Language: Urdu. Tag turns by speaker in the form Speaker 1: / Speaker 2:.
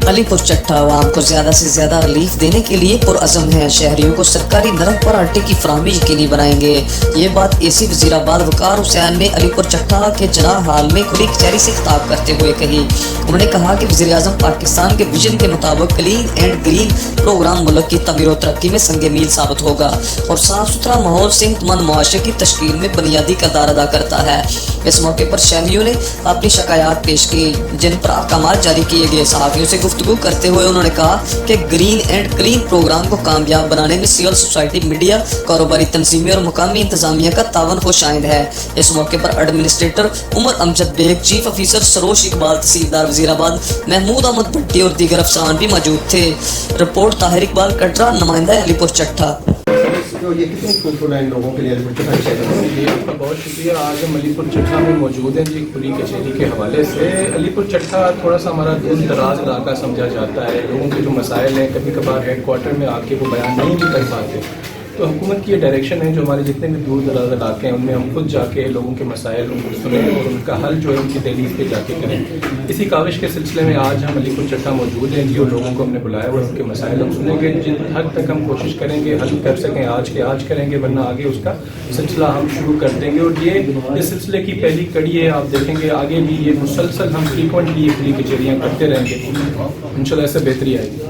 Speaker 1: علی پور چٹھا عوام کو زیادہ سے زیادہ ریلیف دینے کے لیے پرعزم ہیں. شہریوں کو سرکاری نرم پر آٹے کی فراہمی یقینی بنائیں گے. یہ بات اے سی وزیر آباد وقار حسین نے علی پور چٹھا کے جناح ہال میں کھلی کچہری سے خطاب کرتے ہوئے کہی. انہوں نے کہا کہ وزیر اعظم پاکستان کے ویژن کے مطابق کلین اینڈ گرین پروگرام ملک کی تعمیر و ترقی میں سنگ میل ثابت ہوگا اور صاف ستھرا ماحول صحت مند معاشرے کی تشکیل میں بنیادی کردار ادا کرتا ہے. اس موقع پر شہریوں نے اپنی شکایات پیش کی جن پر احکامات جاری کیے گئے. صحافیوں سے گفتگو کرتے ہوئے انہوں نے کہا کہ گرین اینڈ کلین پروگرام کو کامیاب بنانے میں سول سوسائٹی، میڈیا، کاروباری تنظیمیں اور مقامی انتظامیہ کا تعاون خوش آئند ہے. اس موقع پر administrator Umar Amjad Baig, chief officer Sarosh Iqbal, tehsildar Wazirabad Mahmood Ahmad بھٹی اور دیگر افسران بھی موجود تھے. رپورٹ طاہر اقبال کٹرا، نمائندہ علی پور چٹھا.
Speaker 2: یہ کتنے فلفل ہیں لوگوں کے لیے علی پور چٹھا؟ جی آپ کا بہت شکریہ. آج ہم علی پور چٹھا میں موجود ہیں جی کھلی کچہری کے حوالے سے. علی پور چٹھا تھوڑا سا ہمارا دور دراز علاقہ سمجھا جاتا ہے. لوگوں کے جو مسائل ہیں کبھی کبھار ہیڈ کوارٹر میں آ کے وہ بیان نہیں بھی کر پاتے. تو حکومت کی یہ ڈائریکشن ہے جو ہمارے جتنے بھی دور دراز علاقے ہیں ان میں ہم خود جا کے لوگوں کے مسائل ان کو سنیں اور ان کا حل جو ہے ان کی دہلیز پہ جا کے کریں. اسی کاوش کے سلسلے میں آج ہم علی پور چٹھا موجود ہیں جو لوگوں کو ہم نے بلایا اور ان کے مسائل ہم سنیں گے. جن حد تک ہم کوشش کریں گے حل کر سکیں آج کے آج کریں گے، ورنہ آگے اس کا سلسلہ ہم شروع کر دیں گے. اور یہ اس سلسلے کی پہلی کڑی ہے. آپ دیکھیں گے آگے بھی یہ مسلسل ہم فریکوینٹلی یہ کھلی کچہریاں کرتے رہیں گے. انشاءاللہ اس سے بہتری آئے گی.